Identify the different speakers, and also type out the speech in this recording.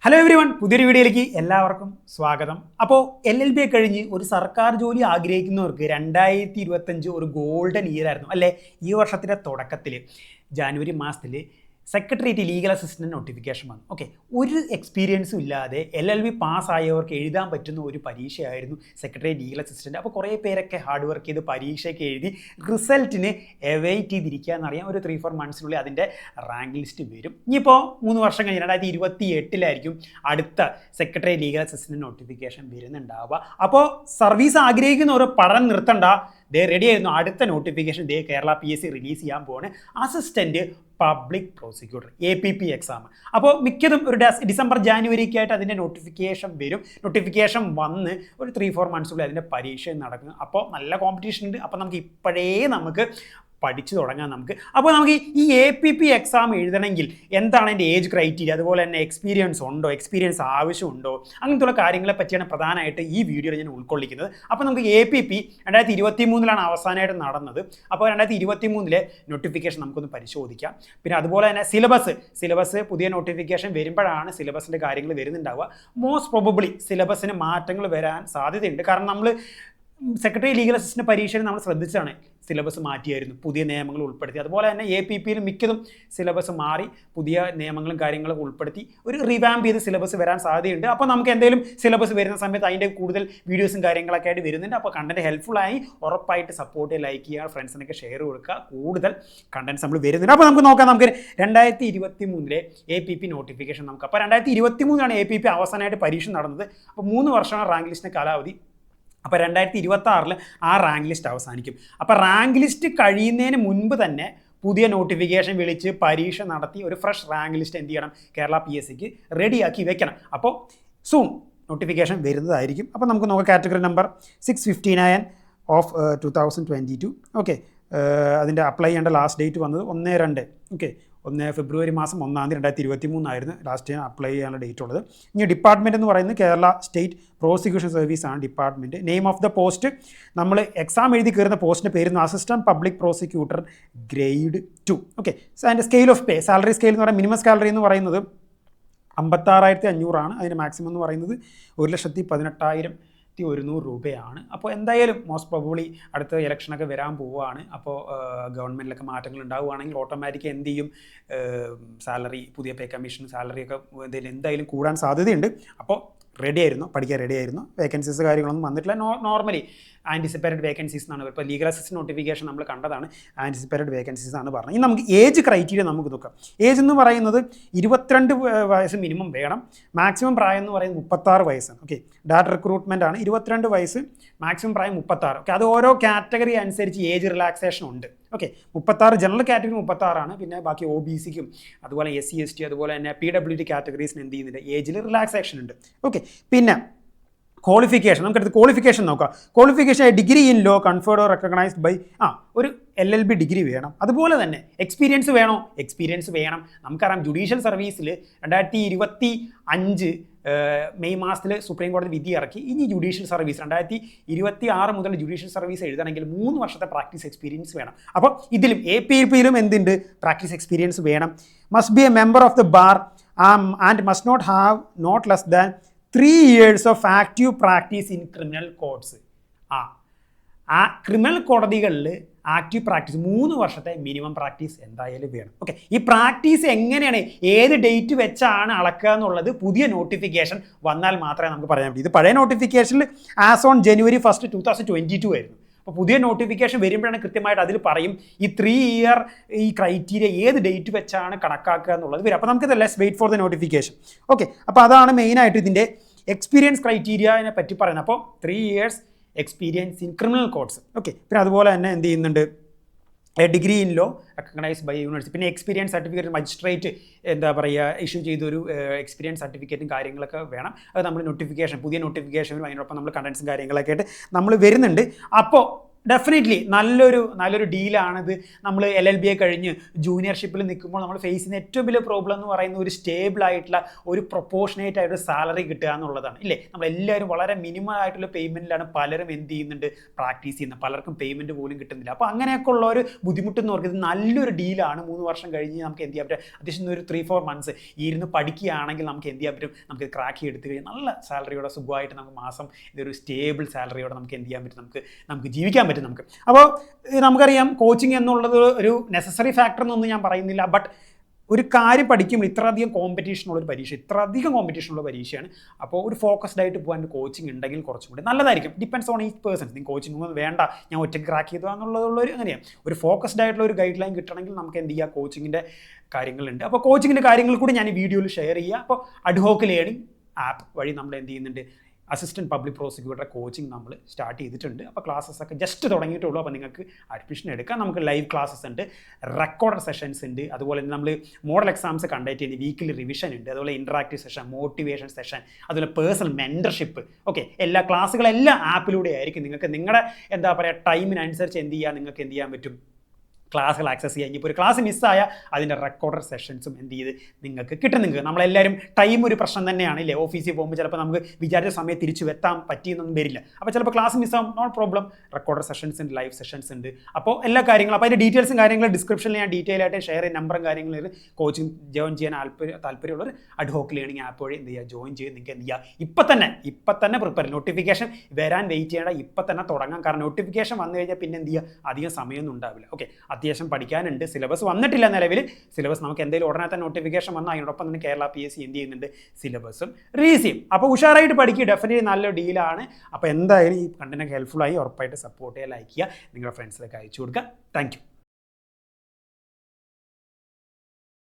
Speaker 1: Hello every one, പുതിയൊരു വീഡിയോയിലേക്ക് എല്ലാവർക്കും സ്വാഗതം. അപ്പോൾ LLB കഴിഞ്ഞ് ഒരു സർക്കാർ ജോലി ആഗ്രഹിക്കുന്നവർക്ക് 2025 ഒരു ഗോൾഡൻ ഇയർ ആയിരുന്നു അല്ലേ. ഈ വർഷത്തിൻ്റെ തുടക്കത്തിൽ ജാനുവരി മാസത്തിൽ സെക്രട്ടേറിയറ്റ് ലീഗൽ അസിസ്റ്റൻറ്റ് നോട്ടിഫിക്കേഷൻ വന്നു. ഓക്കെ, ഒരു എക്സ്പീരിയൻസും ഇല്ലാതെ LLB പാസ്സായവർക്ക് എഴുതാൻ പറ്റുന്ന ഒരു പരീക്ഷയായിരുന്നു സെക്രട്ടേറിയറ്റ് ലീഗൽ അസിസ്റ്റൻറ്റ്. അപ്പോൾ കുറേ പേരൊക്കെ ഹാർഡ് വർക്ക് ചെയ്ത് പരീക്ഷയ്ക്ക് എഴുതി റിസൾട്ടിന് എവൈറ്റ് ചെയ്തിരിക്കുക എന്നറിയാം. ഒരു 3-4 മന്ത്സിനുള്ളിൽ അതിൻ്റെ റാങ്ക് ലിസ്റ്റ് വരും. ഇനിയിപ്പോൾ 3 വർഷം കഴിഞ്ഞ് 2028 അടുത്ത സെക്രട്ടേറിയറ്റ് ലീഗൽ അസിസ്റ്റൻറ്റ് നോട്ടിഫിക്കേഷൻ വരുന്നുണ്ടാവുക. അപ്പോൾ സർവീസ് ആഗ്രഹിക്കുന്നവർ പഠനം നിർത്തണ്ട, റെഡി ആയിരുന്നു. അടുത്ത നോട്ടിഫിക്കേഷൻ കേരള PSC റിലീസ് ചെയ്യാൻ പോവാണ്. Assistant public prosecutor APP exam. അപ്പോൾ മിക്കതും ഒരു ഡിസംബർ ജാനുവരിക്ക് ആയിട്ട് അതിൻ്റെ നോട്ടിഫിക്കേഷൻ വരും. നോട്ടിഫിക്കേഷൻ വന്ന് ഒരു 3-4 മന്ത്സുള്ളിൽ അതിൻ്റെ പരീക്ഷ നടക്കും. അപ്പോൾ നല്ല കോമ്പറ്റീഷൻ ഉണ്ട്. അപ്പോൾ നമുക്ക് ഇപ്പോഴേ പഠിച്ചു തുടങ്ങാം നമുക്ക്. അപ്പോൾ നമുക്ക് ഈ APP എക്സാം എഴുതണമെങ്കിൽ എന്താണ് അതിൻ്റെ ഏജ് ക്രൈറ്റീരിയ, അതുപോലെ തന്നെ എക്സ്പീരിയൻസ് ഉണ്ടോ, എക്സ്പീരിയൻസ് ആവശ്യമുണ്ടോ, അങ്ങനത്തെ കാര്യങ്ങളെ പറ്റിയാണ് പ്രധാനമായിട്ട് ഈ വീഡിയോയിൽ ഞാൻ ഉൾക്കൊള്ളിക്കുന്നത്. അപ്പോൾ നമുക്ക് APP 2023 അവസാനമായിട്ട് നടന്നത്. അപ്പോൾ 2023 നോട്ടിഫിക്കേഷൻ നമുക്കൊന്ന് പരിശോധിക്കാം. പിന്നെ അതുപോലെ തന്നെ സിലബസ് പുതിയ നോട്ടിഫിക്കേഷൻ വരുമ്പോഴാണ് സിലബസിൻ്റെ കാര്യങ്ങൾ വരുന്നുണ്ടാവുക. മോസ്റ്റ് പ്രോബബ്ലി സിലബസിന് മാറ്റങ്ങൾ വരാൻ സാധ്യതയുണ്ട്. കാരണം നമ്മൾ സെക്രട്ടറി ലീഗൽ അസിസ്റ്റന്റ് പരീക്ഷയിൽ നമ്മൾ ശ്രദ്ധിച്ചാണ് സിലബസ് മാറ്റിയായിരുന്നു, പുതിയ നിയമങ്ങൾ ഉൾപ്പെടുത്തി. അതുപോലെ തന്നെ APPയിൽ മിക്കതും സിലബസ് മാറി പുതിയ നിയമങ്ങളും കാര്യങ്ങളും ഉൾപ്പെടുത്തി ഒരു റിവാമ്പ് ചെയ്ത് സിലബസ് വരാൻ സാധ്യതയുണ്ട്. അപ്പോൾ നമുക്ക് എന്തെങ്കിലും സിലബസ് വരുന്ന സമയത്ത് അതിൻ്റെ കൂടുതൽ വീഡിയോസും കാര്യങ്ങളൊക്കെ ആയിട്ട് വരുന്നുണ്ട്. അപ്പോൾ കണ്ടന്റ് ഹെൽപ്ഫുള്ളായി ഉറപ്പായിട്ട് സപ്പോർട്ട് ചെയ്യുക, ലൈക്ക് ചെയ്യുക, ഫ്രണ്ട്സിനൊക്കെ ഷെയർ കൊടുക്കുക. കൂടുതൽ കണ്ടന്റ്സ് നമ്മൾ വരുന്നുണ്ട്. അപ്പോൾ നമുക്ക് നോക്കാം. നമുക്ക് 2023 APP നോട്ടിഫിക്കേഷൻ നമുക്ക്. അപ്പോൾ 2023 APP അവസാനമായിട്ട് പരീക്ഷ നടന്നത്. അപ്പോൾ 3 വർഷമാണ് റാങ്ക് ലിസ്റ്റിൻ്റെ കാലാവധി. അപ്പോൾ 2026 ആ റാങ്ക് ലിസ്റ്റ് അവസാനിക്കും. അപ്പോൾ റാങ്ക് ലിസ്റ്റ് കഴിയുന്നതിന് മുൻപ് തന്നെ പുതിയ നോട്ടിഫിക്കേഷൻ വിളിച്ച് പരീക്ഷ നടത്തി ഒരു ഫ്രഷ് റാങ്ക് ലിസ്റ്റ് എന്ത് ചെയ്യണം, കേരള PSCക്ക് റെഡിയാക്കി വെക്കണം. അപ്പോൾ സൂൺ നോട്ടിഫിക്കേഷൻ വരുന്നതായിരിക്കും. അപ്പോൾ നമുക്ക് നോക്കാം. Category number 659 of 2022. ഓക്കെ, അതിൻ്റെ അപ്ലൈ ചെയ്യേണ്ട ലാസ്റ്റ് ഡേറ്റ് വന്നത് 1/2. ഓക്കെ, 1 ഫെബ്രുവരി മാസം 1 2023 ആയിരുന്നു ലാസ്റ്റ് അപ്ലൈ ചെയ്യാനുള്ള ഡേറ്റ് ഉള്ളത്. ഇനി ഡിപ്പാർട്ട്മെൻറ്റ് എന്ന് പറയുന്നത് കേരള സ്റ്റേറ്റ് പ്രോസിക്യൂഷൻ സർവീസ് ആണ് department. Name of the post, നമ്മൾ എക്സാം എഴുതി കയറുന്ന പോസ്റ്റിൻ്റെ പേരുന്നു assistant public prosecutor grade 2. Okay, അതിൻ്റെ scale of pay, salary scale എന്ന് പറയുന്നത് മിനിമം സാലറി എന്ന് പറയുന്നത് 56,500 ആണ്. അതിൻ്റെ മാക്സിമം എന്ന് പറയുന്നത് 1,18,100 രൂപയാണ്. അപ്പോൾ എന്തായാലും മോസ്റ്റ് പ്രോബബ്ലി അടുത്ത ഇലക്ഷനൊക്കെ വരാൻ പോവുകയാണ്. അപ്പോൾ ഗവൺമെൻറ്റിലൊക്കെ മാറ്റങ്ങൾ ഉണ്ടാവുകയാണെങ്കിൽ ഓട്ടോമാറ്റിക് എന്ത് ചെയ്യും, സാലറി, പുതിയ പേ കമ്മീഷൻ സാലറിയൊക്കെ എന്തായാലും കൂടാൻ സാധ്യതയുണ്ട്. അപ്പോൾ റെഡി ആയിരുന്നു, പഠിക്കാൻ റെഡി ആയിരുന്നു. വേക്കൻസീസ് കാര്യങ്ങളൊന്നും വന്നിട്ടില്ല. നോർമലി ആൻറ്റിസിപ്പേറ്റഡ് വേക്കൻസീസ് എന്നാണ്. ഇപ്പോൾ ലീഗൽ അസിസ്റ്റൻറ്റ് നോട്ടിഫിക്കേഷൻ നമ്മൾ കണ്ടതാണ്, ആൻറ്റിസിപ്പേറ്റഡ് വേക്കൻസീസ് ആണ് പറഞ്ഞത്. ഇനി നമുക്ക് ഏജ് ക്രൈറ്റീരിയ നമുക്ക് നോക്കാം. ഏജ് എന്ന് പറയുന്നത് 22 വയസ്സ് മിനിമം വേണം. മാക്സിമം പ്രായം എന്ന് പറയുന്നത് 36 വയസ്സാണ്. ഓക്കെ, ഡാറ്റ റിക്രൂട്ട്മെൻ്റ് ആണ്. 22 വയസ്സ്, മാക്സിമം പ്രായം 36. ഓക്കെ, അത് ഓരോ കാറ്റഗറി അനുസരിച്ച് ഏജ് റിലാക്സേഷൻ ഉണ്ട്. ഓക്കെ, 36 ജനറൽ കാറ്റഗറി 36 ആണ്. പിന്നെ ബാക്കി OBCക്കും അതുപോലെ SC ST അതുപോലെ തന്നെ PWD കാറ്റഗറീസിന് എന്ത് ചെയ്യുന്നുണ്ട്, ഏജിൽ റിലാക്സേഷൻ ഉണ്ട്. ഓക്കെ, പിന്നെ ക്വാളിഫിക്കേഷൻ, നമുക്കടുത്ത് ക്വാളിഫിക്കേഷൻ നോക്കാം. Qualification degree in law conferred or recognised by ഒരു LLB ഡിഗ്രി വേണം. അതുപോലെ തന്നെ എക്സ്പീരിയൻസ് വേണോ, എക്സ്പീരിയൻസ് വേണം. നമുക്കറിയാം ജുഡീഷ്യൽ സർവീസിൽ 2025 മെയ് മാസത്തിൽ സുപ്രീം കോടതി വിധി ഇറക്കി. ഇനി ജുഡീഷ്യൽ സർവീസ് 2026 മുതൽ ജുഡീഷ്യൽ സർവീസ് എഴുതണമെങ്കിൽ 3 വർഷത്തെ പ്രാക്ടീസ് എക്സ്പീരിയൻസ് വേണം. അപ്പോൾ ഇതിലും APPയിലും എന്തുണ്ട്, പ്രാക്ടീസ് എക്സ്പീരിയൻസ് വേണം. Must be a member of the bar and must not have not less than 3 years of active practice in criminal courts. ആ ക്രിമിനൽ കോടതികളിൽ ആക്റ്റീവ് പ്രാക്ടീസ് 3 വർഷത്തെ മിനിമം പ്രാക്ടീസ് എന്തായാലും വേണം. ഓക്കെ, ഈ പ്രാക്ടീസ് എങ്ങനെയാണ്, ഏത് ഡേറ്റ് വെച്ചാണ് അളക്കുക എന്നുള്ളത് പുതിയ നോട്ടിഫിക്കേഷൻ വന്നാൽ മാത്രമേ നമുക്ക് പറയാൻ പറ്റൂ. ഇത് പഴയ നോട്ടിഫിക്കേഷനിൽ ആസ് ഓൺ January 1, 2022 ആയിരുന്നു. അപ്പോൾ പുതിയ നോട്ടിഫിക്കേഷൻ വരുമ്പോഴാണ് കൃത്യമായിട്ട് അതിൽ പറയും ഈ 3 year ഈ ക്രൈറ്റീരിയ ഏത് ഡേറ്റ് വെച്ചാണ് കണക്കാക്കുക എന്നുള്ളത് വരും. അപ്പോൾ നമുക്കിത് let's wait for the notification. Okay, അപ്പോൾ അതാണ് മെയിനായിട്ട് ഇതിൻ്റെ എക്സ്പീരിയൻസ് ക്രൈറ്റീരിയനെ പറ്റി പറയുന്നത്. അപ്പോൾ 3 years experience in criminal courts. Okay, പിന്നെ അതുപോലെ തന്നെ എന്ത് ചെയ്യുന്നുണ്ട്, degree in law recognised by university. പിന്നെ എക്സ്പീരിയൻസ് സർട്ടിഫിക്കറ്റ് മജിസ്ട്രേറ്റ് എന്താ പറയുക ഇഷ്യൂ ചെയ്തൊരു എക്സ്പീരിയൻസ് സർട്ടിഫിക്കറ്റും കാര്യങ്ങളൊക്കെ വേണം. അത് നമ്മൾ നോട്ടിഫിക്കേഷൻ, പുതിയ നോട്ടിഫിക്കേഷനും അതിനോടൊപ്പം നമ്മൾ കണ്ടൻസും കാര്യങ്ങളൊക്കെ ആയിട്ട് നമ്മൾ വരുന്നുണ്ട്. അപ്പോൾ ഡെഫിനറ്റ്ലി നല്ലൊരു ഡീലാണിത്. നമ്മൾ LLB കഴിഞ്ഞ് ജൂനിയർഷിപ്പിൽ നിൽക്കുമ്പോൾ നമ്മൾ ഫേസ് ചെയ്യുന്ന ഏറ്റവും വലിയ പ്രോബ്ലം എന്ന് പറയുന്നത് ഒരു സ്റ്റേബിൾ ആയിട്ടുള്ള ഒരു പ്രൊപ്പോർഷനേറ്റ് ആയിട്ട് സാലറി കിട്ടുക എന്നുള്ളതാണ്. ഇല്ലേ, നമ്മളെല്ലാവരും വളരെ മിനിമം ആയിട്ടുള്ള പേയ്മെൻറ്റിലാണ് പലരും എന്ത് ചെയ്യുന്നുണ്ട്, പ്രാക്ടീസ് ചെയ്യുന്നത്. പലർക്കും പേയ്മെൻറ്റ് പോലും കിട്ടുന്നില്ല. അപ്പോൾ അങ്ങനെയൊക്കെ ഉള്ള ഒരു ബുദ്ധിമുട്ടെന്ന് പറയുന്നത് നല്ലൊരു ഡീലാണ്. 3 വർഷം കഴിഞ്ഞ് നമുക്ക് എന്ത് ചെയ്യാൻ പറ്റും, അത്യാവശ്യം ഒരു 3-4 മന്ത്സ് ഇരുന്ന് പഠിക്കുകയാണെങ്കിൽ നമുക്ക് എന്ത് ചെയ്യാൻ പറ്റും, നമുക്ക് ക്രാക്ക് എടുത്തു കഴിഞ്ഞാൽ നല്ല സാലറിയോടെ സുഖമായിട്ട് നമുക്ക് മാസം ഇതൊരു സ്റ്റേബിൾ സാലറിയോടെ നമുക്ക് എന്ത് ചെയ്യാൻ പറ്റും, നമുക്ക് ജീവിക്കാൻ പറ്റും നമുക്ക്. അപ്പോൾ നമുക്കറിയാം കോച്ചിങ് എന്നുള്ളത് ഒരു നെസസറി ഫാക്ടർ എന്നൊന്നും ഞാൻ പറയുന്നില്ല. ബട്ട് ഒരു കാര്യം പഠിക്കുമ്പോൾ ഇത്രയധികം കോമ്പറ്റീഷനുള്ള പരീക്ഷയാണ്. അപ്പോൾ ഒരു ഫോക്കസ്ഡ് ആയിട്ട് പോകാൻ കോച്ചിങ് ഉണ്ടെങ്കിൽ കുറച്ചും കൂടി നല്ലതായിരിക്കും. Depends on each person. നിങ്ങൾ കോച്ചിങ് ഒന്നും വേണ്ട, ഞാൻ ഒറ്റയ്ക്ക് ക്രാക്ക് ചെയ്തു എന്നുള്ളതുള്ളൊരു അങ്ങനെയാണ്. ഒരു ഫോക്കസ്ഡ് ആയിട്ടുള്ള ഒരു ഗൈഡ് ലൈൻ കിട്ടണമെങ്കിൽ നമുക്ക് എന്ത് ചെയ്യുക, കോച്ചിങ്ങിൻ്റെ കാര്യങ്ങളുണ്ട്. അപ്പോൾ കോച്ചിങ്ങിൻ്റെ കാര്യങ്ങൾ കൂടി ഞാൻ ഈ വീഡിയോയിൽ ഷെയർ ചെയ്യുക. അപ്പോൾ അഡ്ഹോക്ക് ലേണിംഗ് ആപ്പ് വഴി നമ്മൾ എന്ത് ചെയ്യുന്നുണ്ട്, അസിസ്റ്റൻറ്റ് പബ്ലിക് പ്രോസിക്യൂട്ടറുടെ കോച്ചിങ് നമ്മൾ സ്റ്റാർട്ട് ചെയ്തിട്ടുണ്ട്. അപ്പോൾ ക്ലാസ്സസ് ഒക്കെ ജസ്റ്റ് തുടങ്ങിയിട്ടുള്ളൂ. അപ്പോൾ നിങ്ങൾക്ക് അഡ്മിഷൻ എടുക്കാം. നമുക്ക് ലൈവ് ക്ലാസ്സസ് ഉണ്ട്, റെക്കോർഡ് സെഷൻസ് ഉണ്ട്, അതുപോലെ തന്നെ നമ്മൾ മോഡൽ എക്സാംസ് കണ്ടക്ട് ചെയ്യുന്ന വീക്കിലി റിവിഷൻ ഉണ്ട്, അതുപോലെ ഇൻട്രാക്റ്റീവ് സെഷൻ, മോട്ടിവേഷൻ സെഷൻ, അതുപോലെ പേഴ്സണൽ മെൻറ്റർഷിപ്പ്. ഓക്കെ, എല്ലാ ക്ലാസ്സുകളെല്ലാം ആപ്പിലൂടെ ആയിരിക്കും. നിങ്ങൾക്ക് നിങ്ങളുടെ എന്താ പറയുക ടൈമിനനുസരിച്ച് എന്ത് ചെയ്യുക, നിങ്ങൾക്ക് എന്ത് ചെയ്യാൻ പറ്റും, ക്ലാസ്സുകൾ ആക്സസ് ചെയ്യാൻ. ഇപ്പോൾ ഒരു ക്ലാസ് മിസ്സായ അതിൻ്റെ റെക്കോർഡർ സെഷൻസും എന്ത് ചെയ്ത് നിങ്ങൾക്ക് കിട്ടും. നമ്മളെല്ലാവരും ടൈം ഒരു പ്രശ്നം തന്നെയാണ് ഇല്ലേ. ഓഫീസിൽ പോകുമ്പോൾ ചിലപ്പോൾ നമുക്ക് വിചാരിച്ച സമയത്ത് തിരിച്ചു എത്താൻ പറ്റിയെന്നൊന്നും വരില്ല. അപ്പോൾ ചിലപ്പോൾ ക്ലാസ് മിസ്സാവും, നോ പ്രോബ്ലം. റെക്കോർഡർ സെഷൻസ് ഉണ്ട്, ലൈവ് സെഷൻസ് ഉണ്ട്. അപ്പോൾ എല്ലാ കാര്യങ്ങളും, അപ്പോൾ അതിൻ്റെ ഡീറ്റെയിൽസും കാര്യങ്ങളും ഡിസ്ക്രിപ്ഷനിൽ ഞാൻ ഡീറ്റെയിൽ ആയിട്ട് ഷെയർ ചെയ്യും. നമ്പറും കാര്യങ്ങളും കോച്ചിങ് ജോയിൻ ചെയ്യാൻ താല്പര്യമുള്ളവർ അഡ്ഹോക്ക് ലേണിംഗ് ആപ്പ് വഴി എന്ത് ചെയ്യുക, ജോയിൻ ചെയ്ത് നിങ്ങൾക്ക് എന്ത് ചെയ്യുക, ഇപ്പം തന്നെ പ്രിപ്പയർ. നോട്ടിഫിക്കേഷൻ വരാൻ വെയിറ്റ് ചെയ്യേണ്ട, ഇപ്പം തന്നെ തുടങ്ങാം. കാരണം നോട്ടിഫിക്കേഷൻ വന്നു കഴിഞ്ഞാൽ പിന്നെ എന്ത് ചെയ്യുക, അധികം സമയമൊന്നും ഉണ്ടാവില്ല. ഓക്കെ, അത്യാവശ്യം പഠിക്കാനുണ്ട്. സിലബസ് വന്നിട്ടില്ല നിലവിൽ. സിലബസ് നമുക്ക് എന്തെങ്കിലും ഉടനെ തന്നെ നോട്ടിഫിക്കേഷൻ വന്നാൽ അതിനോടൊപ്പം തന്നെ കേരള PSC എന്ത് ചെയ്യുന്നുണ്ട്, സിലബസും റിലീസ് ചെയ്യും. അപ്പോൾ ഉഷാറായിട്ട് പഠിക്കുക. ഡെഫിനറ്റ്ലി നല്ലൊരു ഡീലാണ്. അപ്പോൾ എന്തായാലും ഈ കണ്ടന്റ് ഹെൽപ്ഫുൾ ആയി, ഉറപ്പായിട്ട് സപ്പോർട്ട് ചെയ്യുക, ലൈക്ക് ചെയ്യുക, നിങ്ങളുടെ ഫ്രണ്ട്സിലേക്ക് അയച്ചു കൊടുക്കുക. Thank you.